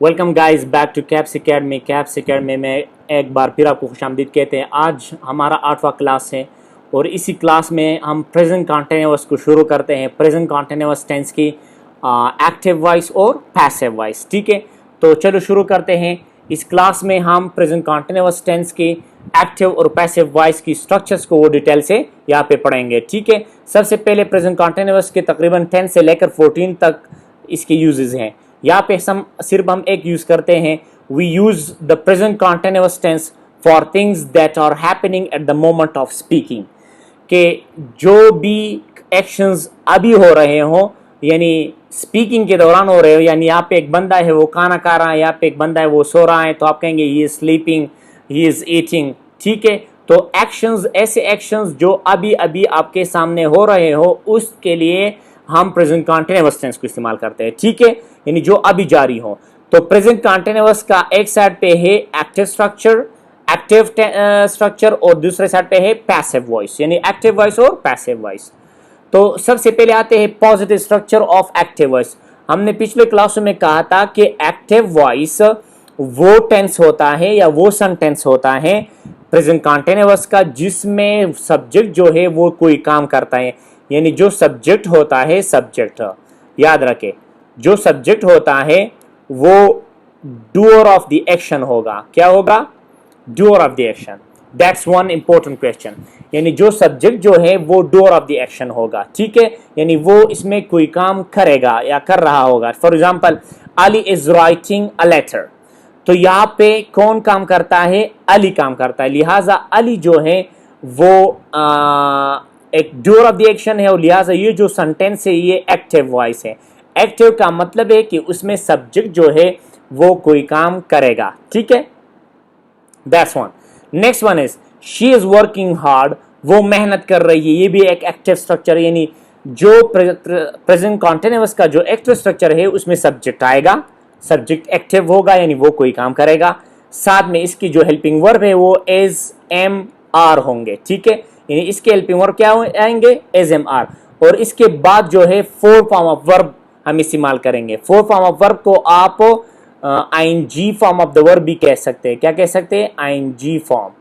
Welcome guys back to Caps Academy. Caps Academy में एक बार फिर आपको खुशामदीद कहते हैं। आज हमारा 8वां क्लास है और इसी क्लास में हम प्रेजेंट कॉन्टिन्यूअस को शुरू करते हैं। प्रेजेंट कॉन्टिन्यूअस टेंस की एक्टिव वॉइस और पैसिव वॉइस। ठीक है, तो चलो शुरू करते हैं। इस क्लास में हम प्रेजेंट कॉन्टिन्यूअस टेंस की एक्टिव और पैसिव वॉइस की स्ट्रक्चर्स को वो डिटेल से यहाँ पे पढ़ेंगे। ठीक है, सबसे पहले प्रेजेंट कॉन्टिन्यूअस के तकरीबन 10 से लेकर 14 तक इसके यूजेस हैं। यहाँ पे सिर्फ हम एक यूज करते हैं। We use the present continuous tense for things that are happening at the moment of speaking, के जो भी एक्शंस अभी हो रहे हो, यानी स्पीकिंग के दौरान हो रहे हो। यानी यहाँ पे एक बंदा है वो खाना खा रहा है, यहाँ पे एक बंदा है वो सो रहा है, तो आप कहेंगे he is sleeping, he is eating. ठीक है, तो एक्शंस, ऐसे एक्शंस जो अभी अभी आपके सामने हो रहे हो, उसके लिए हम प्रेजेंट कॉन्टिन्यूअस टेंस को इस्तेमाल करते हैं। ठीक है, यानी जो अभी जारी हो। तो प्रेजेंट कॉन्टिन्यूअस का एक साइड पे है एक्टिव स्ट्रक्चर और दूसरे साइड पे है पैसिव वॉइस, यानी एक्टिव वॉइस और पैसिव वॉइस। तो सबसे पहले आते हैं positive structure of active voice. हमने पिछले क्लासों में कहा था कि एक्टिव वॉइस वो टेंस होता है या वो सेंटेंस होता है प्रेजेंट कॉन्टिन्यूअस का जिसमें सब्जेक्ट जो है वो कोई काम करता है। यानी जो सब्जेक्ट होता है, सब्जेक्ट याद रखे, जो सब्जेक्ट होता है वो डूअर ऑफ द एक्शन होगा। क्या होगा? Doer of the action. That's one important question. यानी जो सब्जेक्ट जो है वो डूअर ऑफ द एक्शन होगा। ठीक है, यानी वो इसमें कोई काम करेगा या कर रहा होगा। For example, Ali is writing a letter. तो यहाँ पे कौन काम करता है? अली काम करता है। लिहाजा अली जो है वो एक डूअर ऑफ द एक्शन है और लिहाजा ये जो सेंटेंस है ये एक्टिव वॉइस है। एक्टिव का मतलब है कि उसमें सब्जेक्ट जो है वो कोई काम करेगा। ठीक है, that's one. Next one is she is working hard, वो मेहनत कर रही है। ये भी एक एक्टिव स्ट्रक्चर, यानी जो प्रेजेंट कॉन्टिन्यूअस का जो एक्टिव स्ट्रक्चर है उसमें सब्जेक्ट आएगा, सब्जेक्ट एक्टिव होगा यानी वो कोई काम करेगा। साथ में इसकी जो हेल्पिंग वर्ब है वो एज एम आर होंगे। ठीक है, यानी इसके हेल्पिंग वर्ब क्या आएंगे? Is am are. और इसके बाद जो है फोर फॉर्म ऑफ वर्ब हम इस्तेमाल करेंगे। फोर फॉर्म ऑफ वर्ब को आप ING form of the verb भी कह सकते हैं। क्या कह सकते हैं? ING form.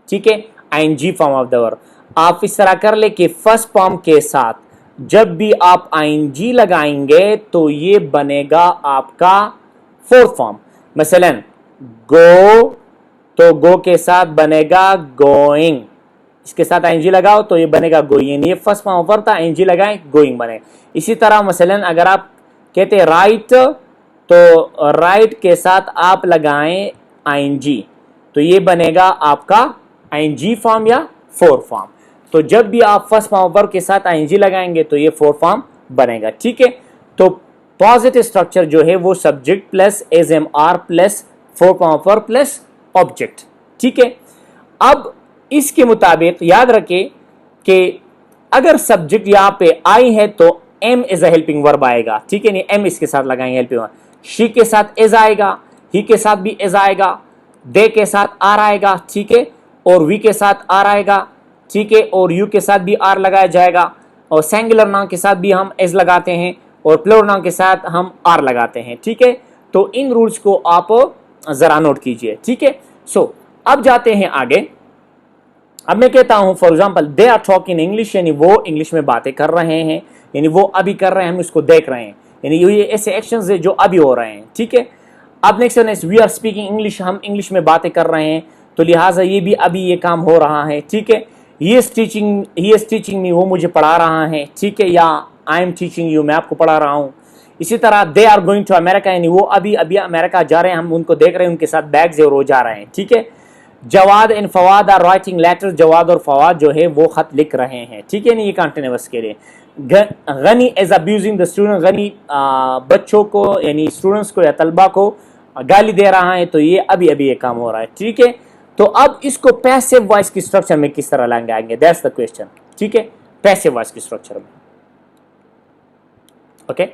ठीक है, ING form of the verb. आप इस तरह कर ले कि फर्स्ट फॉर्म के साथ जब भी आप आईएनजी लगाएंगे तो ये बनेगा आपका फोर्थ फॉर्म। मसलन गो, तो गो के साथ बनेगा गोइंग। इसके साथ आईएनजी लगाओ तो ये बनेगा गोइंग। ये फर्स्ट फॉर्म ऑफ वर्ब था, आईएनजी लगाएं गोइंग बने। इसी तरह मसलन अगर आप कहते हैं राइट, तो राइट के साथ आप लगाएं आईएनजी तो ये बनेगा आपका आईएनजी फॉर्म या फोर फॉर्म। तो जब भी आप फर्स्ट फॉर्म ऑफ वर्ब के साथ आईएनजी लगाएंगे तो ये फोर फॉर्म बनेगा। ठीक है, तो पॉजिटिव स्ट्रक्चर जो है वो subject plus is am are plus four form of verb plus object. ठीक है, अब इसके मुताबिक याद रखें कि अगर सब्जेक्ट यहाँ पे आई है तो am is a helping verb आएगा। ठीक है, नहीं एम इसके साथ लगाएंगे हेल्पिंग वर्ब। शी के साथ एज आएगा, ही के साथ भी एज आएगा, दे के साथ आर आएगा। ठीक है, और वी के साथ आर आएगा। ठीक है, और यू के साथ भी आर लगाया जाएगा। और सिंगुलर नाउन के साथ भी हम एज लगाते हैं और प्लूरल नाउन के साथ हम आर लगाते हैं। ठीक है, तो इन रूल्स को आप जरा नोट कीजिए। ठीक है, सो अब जाते हैं आगे। अब मैं कहता हूं for example they are talking English, यानी वो इंग्लिश में बातें कर रहे हैं, यानी वो अभी कर रहे हैं, हम इसको देख रहे हैं, यानी ये ऐसे एक्शंस है जो अभी हो रहे हैं। ठीक है, अब next one is we are speaking English, हम इंग्लिश में बातें कर रहे हैं, तो लिहाजा ये भी अभी ये काम हो रहा है। ठीक है, ही इज टीचिंग मी, वो मुझे पढ़ा रहा है। ठीक है, या आई एम टीचिंग यू, मैं आपको पढ़ा रहा हूँ। इसी तरह they are going to America, यानी वो अभी अभी अमेरिका जा रहे हैं, हम उनको देख रहे हैं, उनके साथ बैग्स है और वो जा रहे हैं। ठीक है, Jawad and Fawad are writing letters, Jawad और फवाद जो है वो खत लिख रहे हैं। ठीक है, नहीं ये कॉन्टिन्यूअस के लिए। Ghani is abusing the student, Ghani बच्चों को यानी स्टूडेंट्स को या तलबा को गाली दे रहा है, तो ये अभी अभी ये काम हो रहा है। ठीक है, तो अब इसको पैसिव वॉइस की स्ट्रक्चर में किस तरह लाएंगे आएंगे, दैट्स द क्वेश्चन। ठीक है, पैसिव वॉइस की स्ट्रक्चर में। ओके,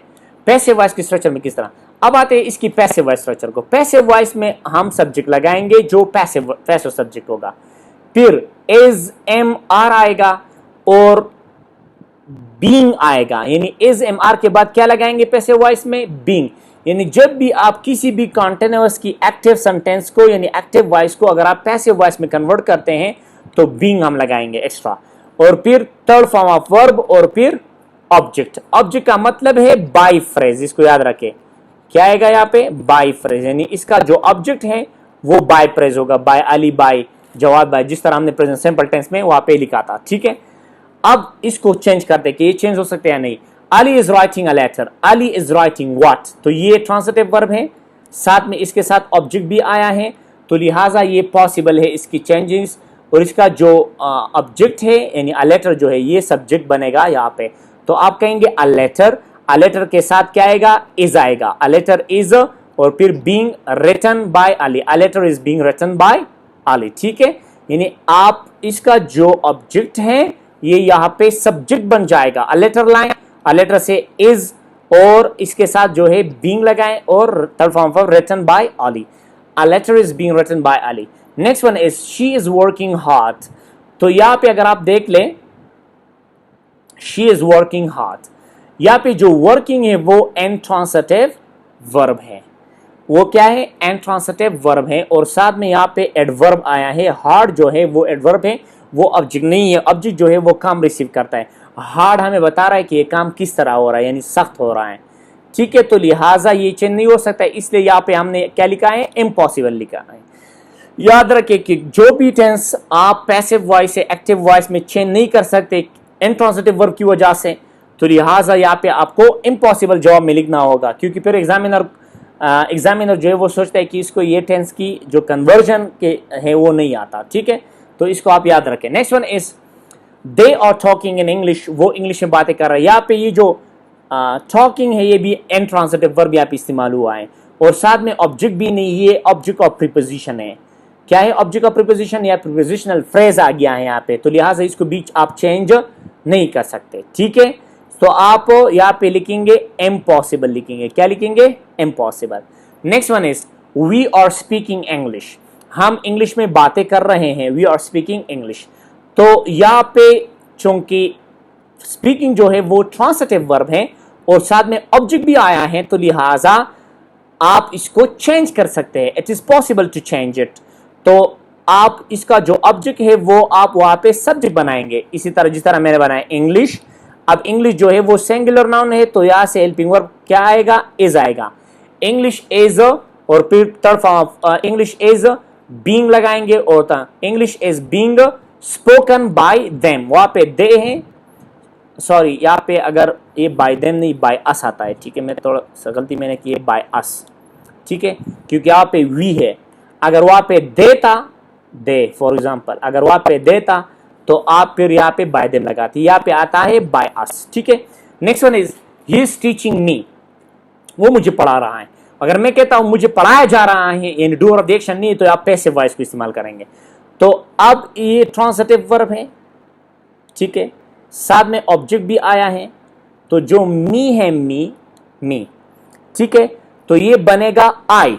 पैसिव वॉइस की स्ट्रक्चर में किस तरह। अब आते हैं इसकी पैसिव वॉइस स्ट्रक्चर को। पैसिव वॉइस में हम सब्जेक्ट लगाएंगे जो पैसिव सब्जेक्ट होगा, फिर एज एम आर आएगा और बीइंग आएगा, यानी इज एम आर के बाद क्या लगाएंगे पैसिव वॉइस में? बीइंग। यानी जब भी आप किसी भी कॉन्टिन्यूअस की एक्टिव सेंटेंस को यानी एक्टिव वॉइस को अगर आप पैसिव वॉइस में कन्वर्ट करते हैं तो बीइंग हम लगाएंगे एक्स्ट्रा, और फिर थर्ड फॉर्म ऑफ वर्ब और फिर ऑब्जेक्ट। ऑब्जेक्ट का मतलब है बाय फ्रेज, इसको याद रखें क्या आएगा यहाँ पे, बाय फ्रेज, यानी इसका जो ऑब्जेक्ट है वो बाय फ्रेज होगा, by Ali, by Jawad, by, जिस तरह हमने प्रेजेंट सिंपल टेंस में वहां पे लिखा था। ठीक है, अब इसको चेंज कर दे कि ये चेंज हो सकते हैं या नहीं। Ali is writing a letter, Ali is writing what, तो ये ट्रांसिटिव वर्ब है, साथ में इसके साथ ऑब्जेक्ट भी आया है, तो लिहाजा ये पॉसिबल है इसकी चेंजेस, और इसका जो ऑब्जेक्ट है यानी अ लेटर जो है ये सब्जेक्ट बनेगा यहाँ पे। तो आप कहेंगे अ लेटर के साथ क्या आएगा, इज आएगा, अ लेटर इज, और फिर being written by Ali, a letter is being written by Ali. ठीक है, यानी आप इसका जो ऑब्जेक्ट है ये यहाँ पे सब्जेक्ट बन जाएगा, a letter line, a letter से इज और इसके साथ जो है बीइंग लगाएं और third form of written by Ali, a letter is being written by Ali. Next one is she is working hard, तो यहाँ पे अगर आप देख लें शी इज वर्किंग हार्ड, यहाँ पे जो वर्किंग है वो इंट्रांसिटिव वर्ब है, वो क्या है, इंट्रांसिटिव वर्ब है, और साथ में यहाँ पे एडवर्ब आया है, हार्ड जो है वो एडवर्ब है, वो ऑब्जेक्ट नहीं है, ऑब्जेक्ट जो है वो काम रिसीव करता है, हार्ड हमें बता रहा है कि ये काम किस तरह हो रहा है यानी सख्त हो रहा है। ठीक है, तो लिहाजा ये चेंज नहीं हो सकता है, इसलिए यहाँ पे हमने क्या लिखा है, इम्पॉसिबल लिखा है। याद रखें कि जो भी टेंस आप पैसिव वॉइस से एक्टिव वॉइस में चेंज नहीं कर सकते इंट्रांसिटिव वर्ब की वजह से, तो लिहाजा यहाँ पे आपको इम्पॉसिबल जवाब में लिखना होगा, क्योंकि फिर एग्जामिनर जो है वो सोचता है कि इसको ये टेंस की जो कन्वर्जन के है वो नहीं आता। ठीक है, तो इसको आप याद रखें। Next one is they are talking in English, वो इंग्लिश में बातें कर रहे हैं, यहाँ पे ये जो टॉकिंग है ये भी इंट्रांसिटिव वर्ब यहाँ पे इस्तेमाल हुआ है, और साथ में ऑब्जेक्ट भी नहीं, ये ऑब्जेक्ट ऑफ प्रीपोजिशन है। क्या है ऑब्जेक्ट ऑफ प्रीपोजिशन, या प्रीपोजिशनल फ्रेज आ गया है यहाँ पे, तो लिहाजा इसको बीच आप चेंज नहीं कर सकते। ठीक है, तो आप यहाँ पे लिखेंगे इम्पॉसिबल, लिखेंगे क्या लिखेंगे, impossible. Next one is we are speaking English, हम इंग्लिश में बातें कर रहे हैं, वी आर स्पीकिंग इंग्लिश, तो यहाँ पे चूंकि स्पीकिंग जो है वो ट्रांसिटिव वर्ब है और साथ में ऑब्जेक्ट भी आया है, तो लिहाजा आप इसको चेंज कर सकते हैं, it is possible to change it. तो आप इसका जो ऑब्जेक्ट है वो आप वहां पे सब्जेक्ट बनाएंगे, इसी तरह जिस तरह मैंने बनाया इंग्लिश। अब इंग्लिश जो है वो सिंगुलर नाउन है, तो यहां से हेल्पिंग वर्ब क्या आएगा, इज आएगा, इंग्लिश इज, और फिर third form of English is being लगाएंगे, और English is being spoken by them, वहां पे दे है, सॉरी यहाँ पे अगर ये बाय देम नहीं बाय अस आता है। ठीक है, मैं थोड़ा सा गलती मैंने की है, बाय अस। ठीक है, क्योंकि यहाँ पे वी है, अगर वहां पे देता, दे फॉर एग्जाम्पल, अगर वहां पे देता तो आप फिर यहाँ पे बाय देम लगाते, यहाँ पे आता है बाय अस। ठीक है, next one is he is teaching me, वो मुझे पढ़ा रहा है। अगर मैं कहता हूं मुझे पढ़ाया जा रहा है यानी डूअर ऑफ द एक्शन नहीं, तो आप पैसिव वॉइस को इस्तेमाल करेंगे। तो अब ये ट्रांसिटिव वर्ब है, ठीक है, साथ में ऑब्जेक्ट भी आया है, तो जो मी है मी, ठीक है, तो ये बनेगा आई,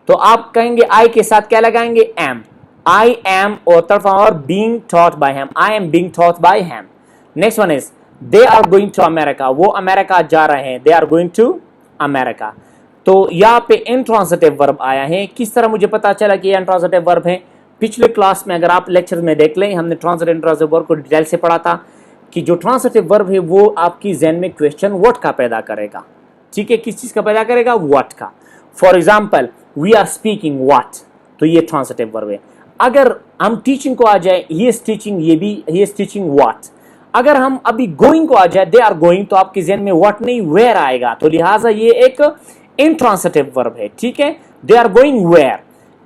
तो आप कहेंगे आई के साथ क्या लगाएंगे, एम, आई एम, और थर्ड फॉर्म और being taught by him, I am being taught by him. Next one is they are going to America, वो अमेरिका जा रहे हैं, they are going to America. तो यहाँ पे इंट्रांसिटिव वर्ब आया है। किस तरह मुझे पता चला कि ये इंट्रांसिटिव वर्ब है, पिछले क्लास में अगर आप लेक्चर में देख लें, हमने ट्रांसिटिव इंट्रांसिटिव वर्ब को डिटेल से पढ़ा था कि जो ट्रांसिटिव वर्ब है वो आपकी ज़हन में क्वेश्चन व्हाट का पैदा करेगा। ठीक है, किस चीज़ का पैदा करेगा, व्हाट का। For example we are speaking what, तो ये ट्रांसिटिव वर्ब है। अगर हम टीचिंग को आ जाए, ही इज टीचिंग, ये भी ही इज टीचिंग व्हाट। अगर हम अभी गोइंग को आ जाए, दे आर गोइंग, तो आपके ज़हन में व्हाट नहीं वेयर आएगा, तो लिहाजा ये एक इंट्रांसिटिव वर्ब है। ठीक है, दे आर गोइंग वेयर,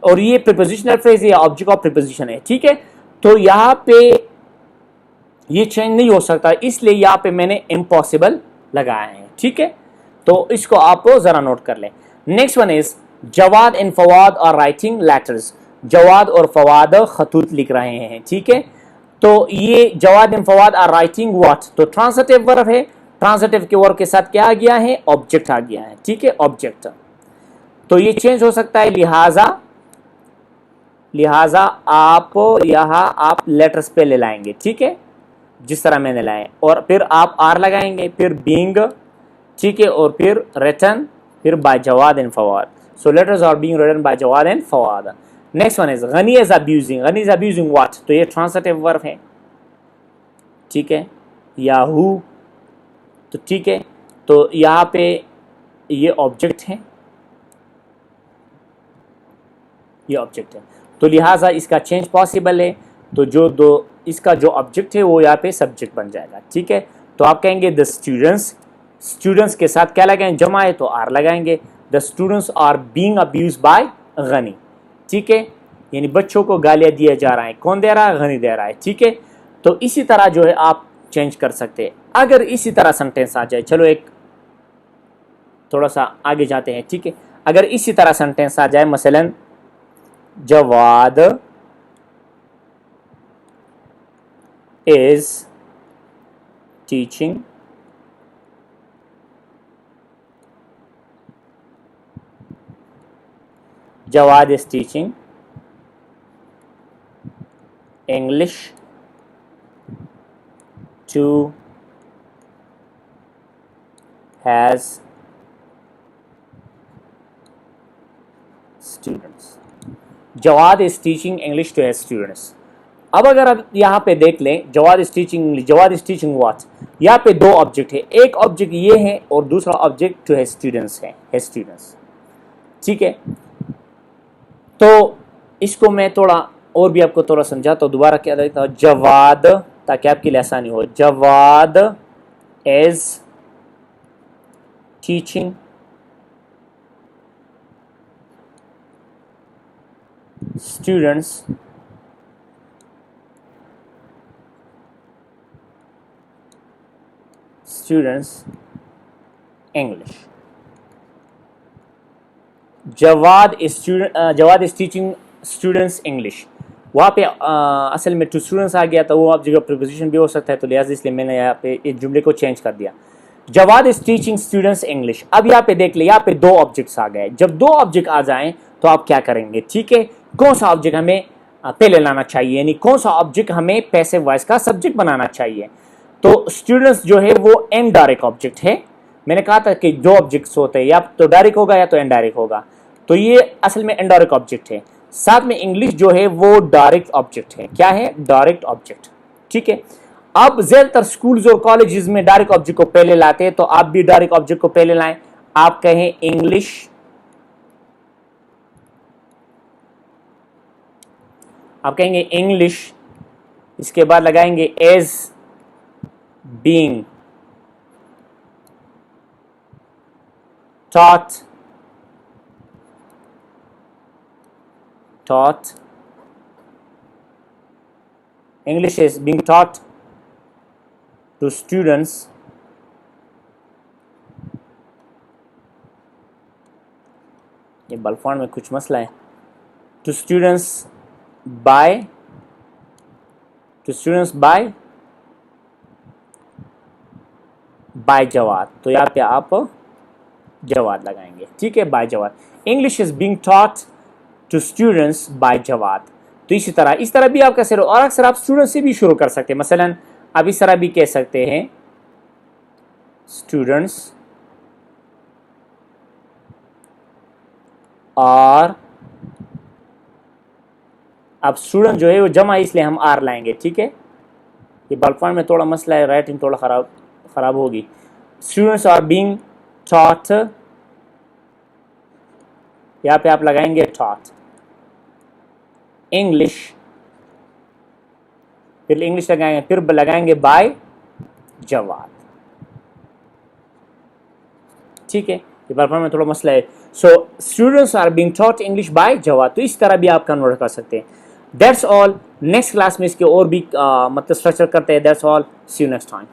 और ये प्रीपोजिशनल फ्रेज है, ऑब्जेक्ट ऑफ प्रीपोजिशन है। ठीक है, तो यहाँ पे ये चेंज नहीं हो सकता, इसलिए यहाँ पे मैंने इम्पॉसिबल लगाया है। ठीक है, तो इसको आप जरा नोट कर लें। Next one is Jawad and Fawad are writing letters, Jawad और फवाद खतूत लिख रहे हैं। ठीक है, तो ये Jawad and Fawad are writing what, तो ट्रांसिटिव वर्ब है, ट्रांसिटिव के वर्ब के साथ क्या आ गया है, ऑब्जेक्ट आ गया है। ठीक है, ऑब्जेक्ट, तो ये चेंज हो सकता है, लिहाजा आप यहाँ आप लेटर्स पे ले लाएंगे। ठीक है, जिस तरह मैंने लाए, और फिर आप आर लगाएंगे, फिर बीइंग, ठीक है, और फिर रिटन फिर by Jawad and Fawad. So letters are being written by Jawad and Fawad. Next one is Ghani is abusing. Ghani is abusing what? तो ये transitive verb है, ठीक है, या who, तो ठीक है, तो यहाँ पे ये ऑब्जेक्ट है, ये ऑब्जेक्ट है, तो लिहाजा इसका चेंज पॉसिबल है, तो जो दो इसका जो ऑब्जेक्ट है वो यहाँ पे सब्जेक्ट बन जाएगा, ठीक है। तो आप कहेंगे द स्टूडेंट्स, स्टूडेंट्स के साथ क्या लगाएंगे, जमा है तो आर लगाएंगे, the students are being abused by Ghani, ठीक है, यानी बच्चों को गालियाँ दिया जा रहा है, कौन दे रहा है, गनी दे रहा है, ठीक है। तो इसी तरह जो है आप चेंज कर सकते हैं। अगर इसी तरह सेंटेंस आ जाए, चलो एक थोड़ा सा आगे जाते हैं, ठीक है, अगर इसी तरह सेंटेंस आ जाए, मसलन Jawad is teaching Jawad is teaching English to has students. Jawad is teaching English to his students. अब अगर आप यहाँ पे देख लें, Jawad is teaching English, Jawad is teaching what, यहाँ पे दो ऑब्जेक्ट है, एक ऑब्जेक्ट ये है और दूसरा ऑब्जेक्ट टू है स्टूडेंट्स है, स्टूडेंट्स, ठीक है। तो इसको मैं थोड़ा और भी आपको थोड़ा समझाता हूँ, दोबारा क्या देता हूँ, जवाद, ताकि आपके लिए आसानी हो, Jawad is teaching students English. Jawad is teaching students English, वहाँ पे असल में टू स्टूडेंट्स आ गया था, वो आप जगह प्रीपोजिशन भी हो सकता है, तो लिहाजा इसलिए मैंने यहाँ पे इस जुमले को चेंज कर दिया, Jawad is teaching students English. अब यहाँ पे देख ले, यहाँ पे दो ऑब्जेक्ट्स आ गए, जब दो ऑब्जेक्ट आ जाएं तो आप क्या करेंगे, ठीक है, कौन सा ऑब्जेक्ट हमें पहले लाना चाहिए, यानी कौन सा ऑब्जेक्ट हमें पैसिव वॉइस का सब्जेक्ट बनाना चाहिए। तो स्टूडेंट्स जो है वो इनडायरेक्ट ऑब्जेक्ट है, मैंने कहा था कि दो ऑब्जेक्ट्स होते हैं, या तो डायरेक्ट होगा या तो इनडायरेक्ट होगा, तो ये असल में इनडायरेक्ट ऑब्जेक्ट है। साथ में इंग्लिश जो है वो डायरेक्ट ऑब्जेक्ट है, क्या है, डायरेक्ट ऑब्जेक्ट, ठीक है। अब ज्यादातर स्कूल्स और कॉलेजेस में डायरेक्ट ऑब्जेक्ट को पहले लाते हैं, तो आप भी डायरेक्ट ऑब्जेक्ट को पहले लाएं, आप कहें इंग्लिश, आप कहेंगे इंग्लिश, इसके बाद लगाएंगे as being taught English is being taught to students ये बल्फॉन्ट में कुछ मसला है, to students by जवाद, तो यहाँ पे आप जवाद लगाएंगे, ठीक है, by Jawad. English is being taught to students by Jawad, तो इस तरह भी आप कह सकते हो, और अक्सर आप स्टूडेंट से भी शुरू कर सकते हैं, मसलन आप इस तरह भी कह सकते हैं, स्टूडेंट्स और अब स्टूडेंट जो है वो जमा, इसलिए हम आर लाएंगे, ठीक है। ये बल्फॉन में थोड़ा मसला है, राइटिंग थोड़ा खराब होगी। स्टूडेंट्स आर बीइंग टॉट, यहाँ पे आप लगाएंगे टॉट इंग्लिश, फिर इंग्लिश लगाएंगे, फिर लगाएंगे बाय जवाद, ठीक है। ये बल्फॉन में थोड़ा मसला है। So students are being taught English by Jawad, तो इस तरह भी आप कन्वर्ट कर सकते हैं। That's all. नेक्स्ट क्लास में इसके और भी मतलब स्ट्रक्चर करते हैं। That's all, see you next time.